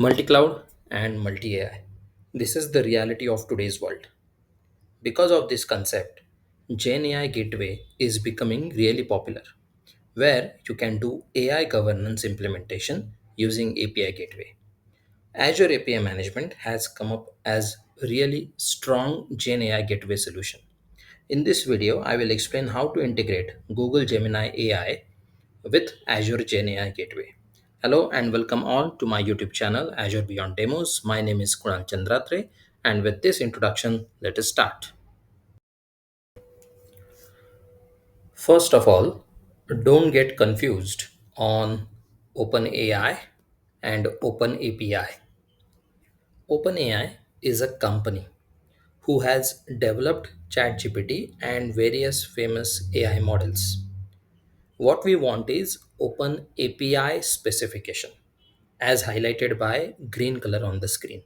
Multi-cloud and multi-AI. This is the reality of today's world. Because of this concept, Gen AI Gateway is becoming really popular, where you can do AI governance implementation using API Gateway. Azure API Management has come up as a really strong Gen AI Gateway solution. In this video, I will explain how to integrate Google Gemini AI with Azure Gen AI Gateway. Hello and welcome all to my YouTube channel Azure Beyond Demos. My name is Kunal Chandratre, and with this introduction, let us start. First of all, don't get confused on OpenAI and OpenAPI. OpenAI is a company who has developed ChatGPT and various famous AI models. What we want is Open API specification as highlighted by green color on the screen.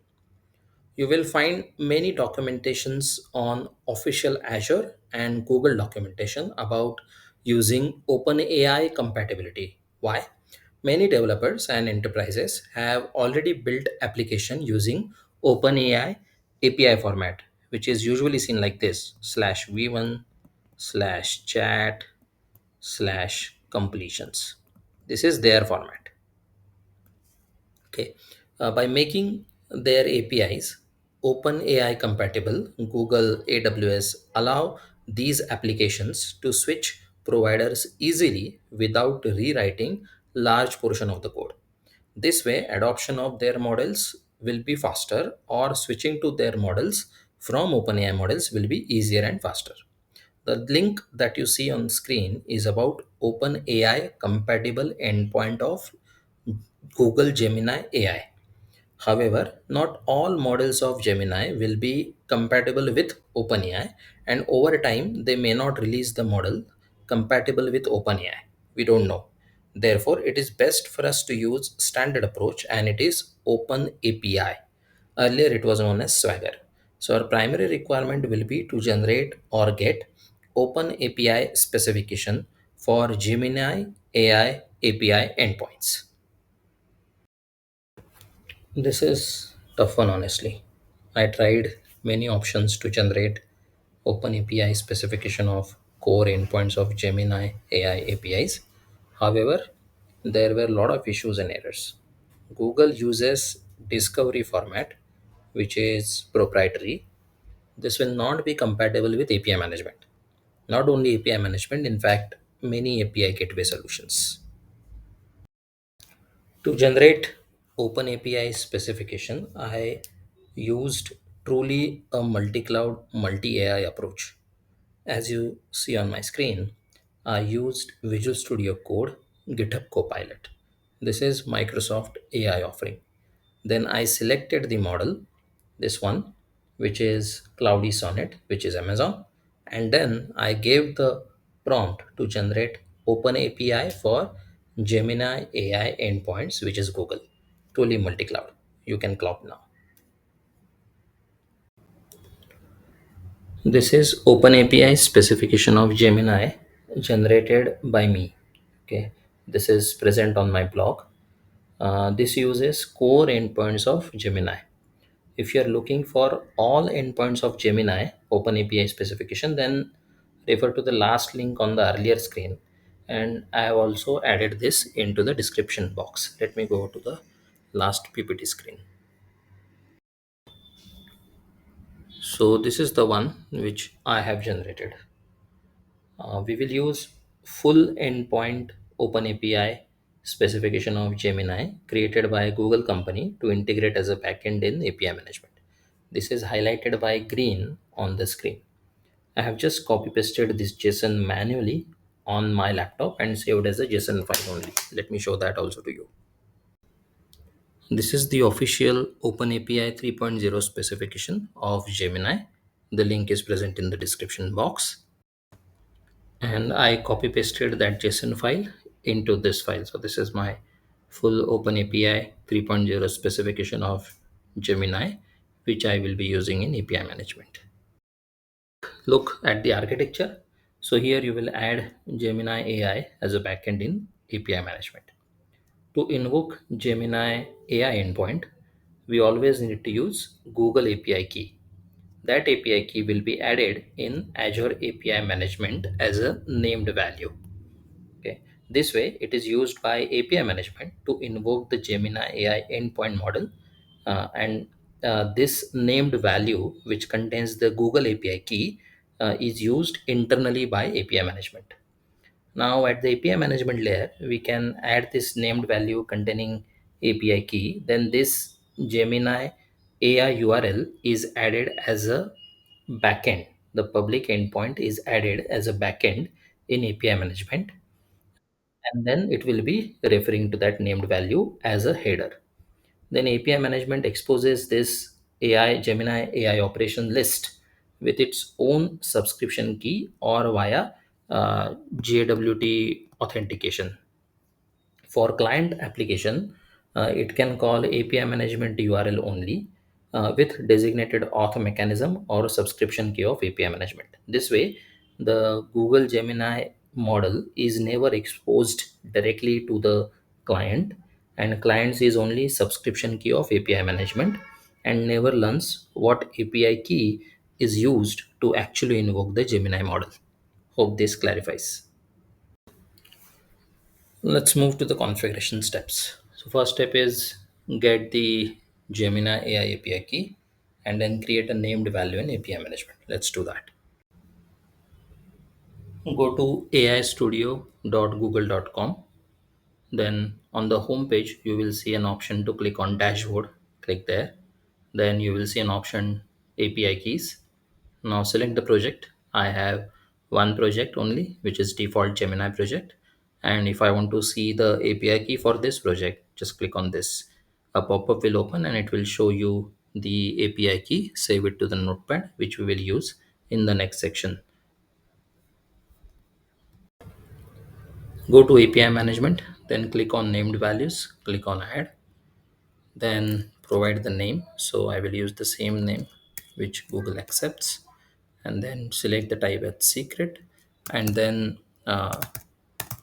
You will find many documentations on official Azure and Google documentation about using OpenAI compatibility. Why? Many developers and enterprises have already built application using OpenAI API format, which is usually seen like this slash v1 slash chat slash completions. This is their format. Okay. By making their APIs OpenAI compatible, Google AWS allow these applications to switch providers easily without rewriting large portion of the code. This way, adoption of their models will be faster, or switching to their models from OpenAI models will be easier and faster. The link that you see on screen is about OpenAI compatible endpoint of Google Gemini AI. However, not all models of Gemini will be compatible with OpenAI, and over time, they may not release the model compatible with OpenAI. We don't know. Therefore, it is best for us to use standard approach, and it is OpenAPI. Earlier, it was known as Swagger. So, our primary requirement will be to generate or get OpenAPI specification for Gemini AI API endpoints. This is tough one, honestly. I tried many options to generate OpenAPI specification of core endpoints of Gemini AI APIs. However, there were a lot of issues and errors. Google uses discovery format, which is proprietary. This will not be compatible with API management. Not only API management, in fact, many API gateway solutions. To generate OpenAPI specification, I used truly a multi-cloud, multi-AI approach. As you see on my screen, I used Visual Studio Code, GitHub Copilot. This is Microsoft AI offering. Then I selected the model, this one, which is Cloudy Sonnet, which is Amazon. And then I gave the prompt to generate OpenAPI for Gemini AI endpoints, which is Google. Truly multi-cloud. You can cloud now. This is OpenAPI specification of Gemini generated by me. Okay, this is present on my blog. This uses core endpoints of Gemini. If you're looking for all endpoints of Gemini OpenAPI specification, then refer to the last link on the earlier screen. And I have also added this into the description box. Let me go to the last PPT screen. So this is the one which I have generated. We will use full endpoint OpenAPI specification of Gemini created by a Google company to integrate as a backend in API management. This is highlighted by green on the screen. I have just copy pasted this JSON manually on my laptop and saved as a JSON file only. Let me show that also to you. This is the official OpenAPI 3.0 specification of Gemini. The link is present in the description box. And I copy pasted that JSON file into this file. So this is my full OpenAPI 3.0 specification of Gemini, which I will be using in API management. Look at the architecture. So here you will add Gemini AI as a backend in API management. To invoke Gemini AI endpoint, we always need to use Google API key. That API key will be added in Azure API Management as a named value. Okay. This way, it is used by API Management to invoke the Gemini AI endpoint model, and this named value, which contains the Google API key, is used internally by API Management. Now at the API management layer, we can add this named value containing API key. Then this Gemini AI URL is added as a backend. The public endpoint is added as a backend in API management, and then it will be referring to that named value as a header. Then API management exposes this AI Gemini AI operation list with its own subscription key or via JWT authentication. For client application, it can call API management URL only with designated auth mechanism or subscription key of API management. This way, the Google Gemini model is never exposed directly to the client, and client sees only subscription key of API management and never learns what API key is used to actually invoke the Gemini model. Hope this clarifies. Let's move to the configuration steps. So first step is get the Gemini AI API key and then create a named value in API management. Let's do that. Go to aistudio.google.com. Then on the home page, you will see an option to click on dashboard. Click there. Then you will see an option API keys. Now select the project. I have one project only, which is default Gemini project. And if I want to see the API key for this project, just click on this. A pop-up will open and it will show you the API key. Save it to the notepad, which we will use in the next section. Go to API management, then click on named values, click on add, then provide the name. So I will use the same name which Google accepts, and then select the type as secret, and then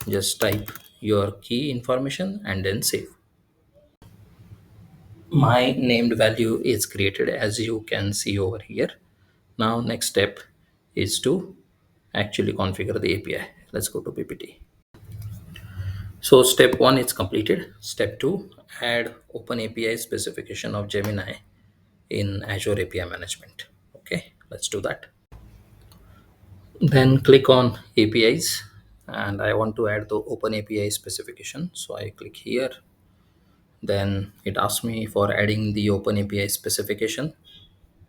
just type your key information and then save. My named value is created as you can see over here. Now next step is to actually configure the API. Let's go to PPT. So step one is completed. Step two, add OpenAPI specification of Gemini in Azure API Management. Okay, let's do that. Then click on APIs, and I want to add the OpenAPI specification. So I click here. Then it asks me for adding the OpenAPI specification.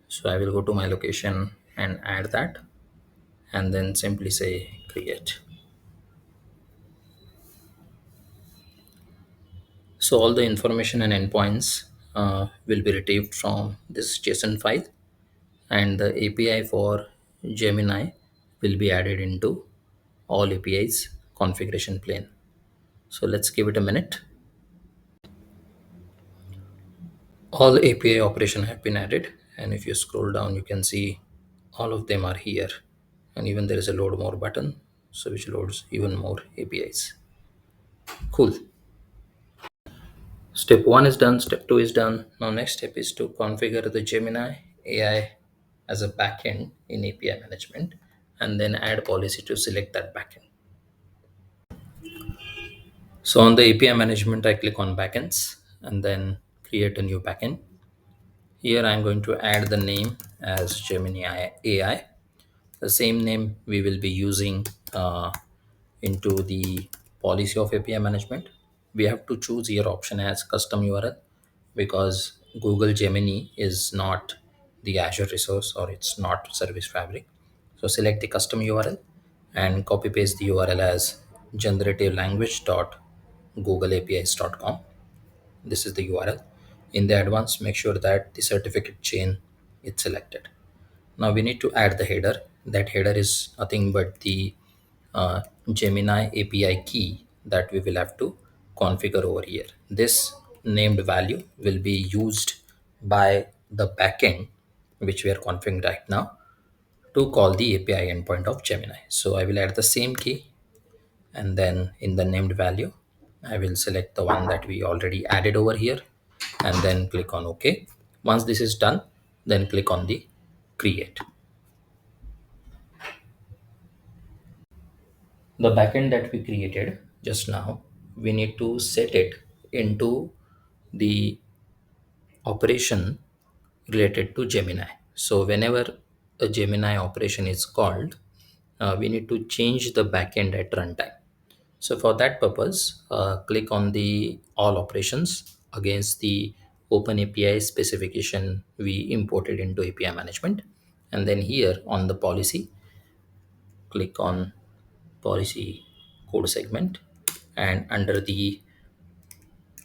So I will go to my location and add that, and then simply say create. So all the information and endpoints will be retrieved from this JSON file, and the API for Gemini will be added into all APIs configuration plane. So let's give it a minute. All API operation have been added, and if you scroll down, you can see all of them are here, and even there is a load more button, so which loads even more APIs. Cool. Step one is done, step two is done. Now next step is to configure the Gemini AI as a backend in API management, and then add policy to select that backend. So on the API management, I click on backends and then create a new backend. Here I'm going to add the name as Gemini AI. The same name we will be using into the policy of API management. We have to choose your option as custom URL because Google Gemini is not the Azure resource or it's not Service Fabric. So select the custom URL and copy paste the URL as generative language.googleapis.com. This is the URL. In the advanced, make sure that the certificate chain is selected. Now we need to add the header. That header is nothing but the Gemini API key that we will have to configure over here. This named value will be used by the backend, which we are configuring right now, to call the API endpoint of Gemini. So I will add the same key, and then in the named value, I will select the one that we already added over here, and then click on OK. Once this is done, then click on the create. The backend that we created just now, we need to set it into the operation related to Gemini. So whenever a Gemini operation is called, we need to change the backend at runtime. So for that purpose, click on the all operations against the OpenAPI specification we imported into API management. And then here on the policy, click on policy code segment, and under the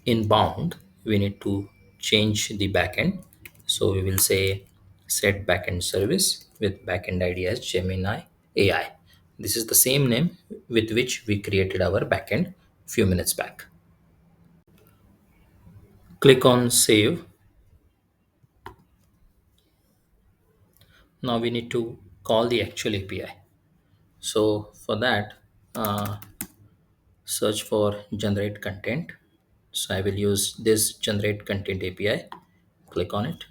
inbound we need to change the backend. So we will say set backend service with backend id as Gemini AI. This is the same name with which we created our backend few minutes back. Click on save. Now we need to call the actual API. So for that, search for generate content. So I will use this generate content API. Click on it,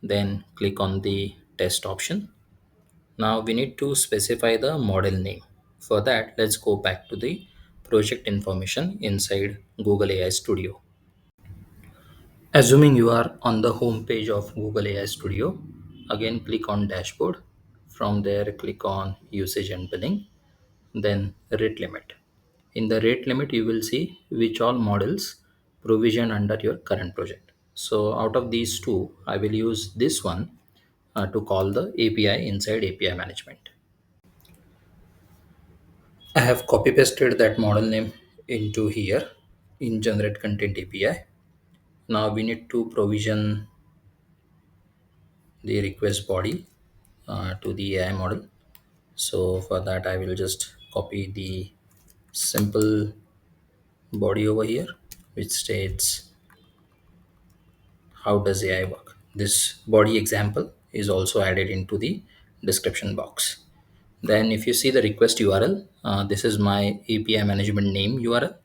then click on the test option. Now we need to specify the model name. For that, let's go back to the project information inside Google AI Studio. Assuming you are on the home page of Google AI Studio, again click on dashboard. From there, click on usage and billing, then rate limit. In the rate limit, you will see which all models provision under your current project. So out of these two, I will use this one to call the API inside API management. I have copy pasted that model name into here in generate content API. Now we need to provision the request body to the AI model. So for that, I will just copy the simple body over here, which states how does AI work. This body example is also added into the description box. Then if you see the request URL, this is my API management name URL.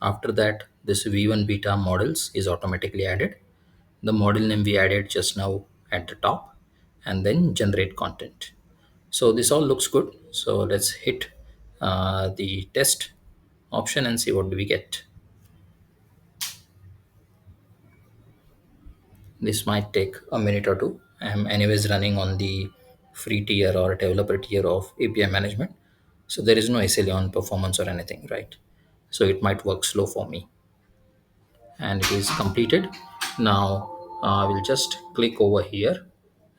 After that, this V1 beta models is automatically added. The model name we added just now at the top, and then generate content. So this all looks good. So let's hit the test option and see what do we get. This might take a minute or two. I'm anyways running on the free tier or developer tier of API management. So there is no SLA on performance or anything, right? So it might work slow for me. And it is completed. Now I will just click over here.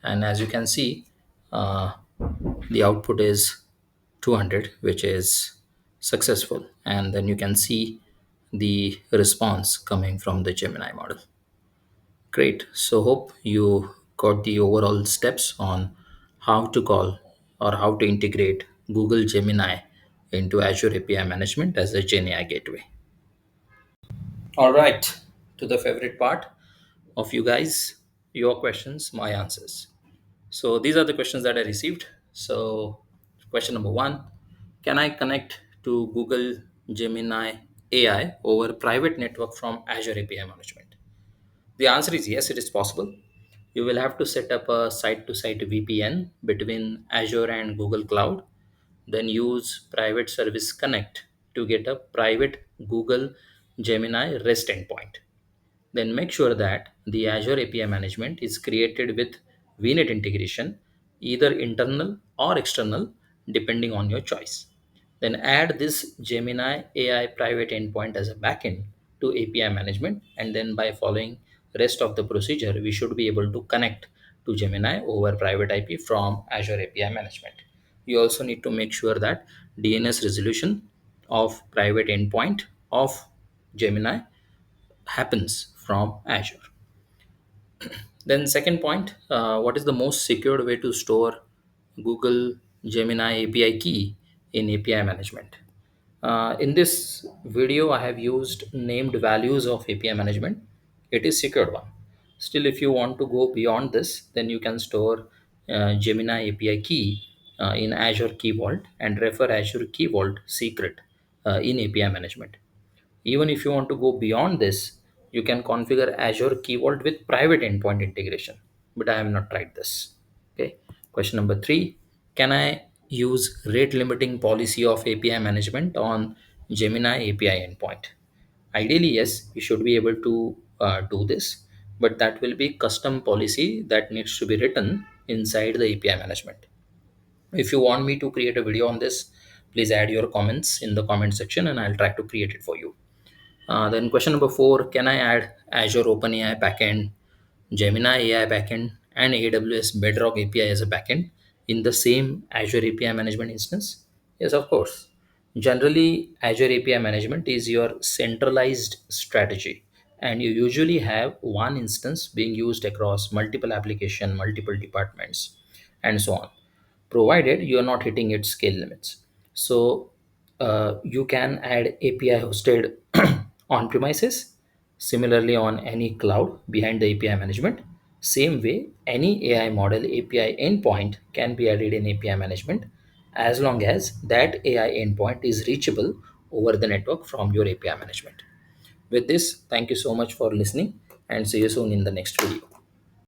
And as you can see, uh, the output is 200, which is successful. And then you can see the response coming from the Gemini model. Great. So hope you got the overall steps on how to call or how to integrate Google Gemini into Azure API Management as a Gen AI Gateway. All right. To the favorite part of you guys, your questions, my answers. So these are the questions that I received. So question number one, can I connect to Google Gemini AI over private network from Azure API Management? The answer is yes, it is possible. You will have to set up a site to site VPN between Azure and Google Cloud, then use Private Service Connect to get a private Google Gemini REST endpoint. Then make sure that the Azure API management is created with VNet integration, either internal or external, depending on your choice. Then add this Gemini AI private endpoint as a backend to API management, and then by following rest of the procedure, we should be able to connect to Gemini over private IP from Azure API management. You also need to make sure that DNS resolution of private endpoint of Gemini happens from Azure. Then second point, what is the most secured way to store Google Gemini API key in API management? In this video, I have used named values of API management. It is secured one. Still, if you want to go beyond this, then you can store Gemini API key in Azure Key Vault and refer Azure Key Vault secret in API management. Even if you want to go beyond this, you can configure Azure Key Vault with private endpoint integration, but I have not tried this. Okay. Question number three, can I use rate limiting policy of API management on Gemini API endpoint? Ideally, yes, you should be able to do this, but that will be custom policy that needs to be written inside the API management. If you want me to create a video on this, please add your comments in the comment section and I'll try to create it for you. Then question number four, can I add Azure OpenAI backend, Gemini AI backend, and AWS Bedrock API as a backend in the same Azure API management instance? Yes, of course. Generally, Azure API management is your centralized strategy, and you usually have one instance being used across multiple application, multiple departments, and so on, provided you are not hitting its scale limits. So you can add API hosted on premises, similarly on any cloud behind the API management. Same way, any AI model API endpoint can be added in API management as long as that AI endpoint is reachable over the network from your API management. With this, thank you so much for listening and see you soon in the next video.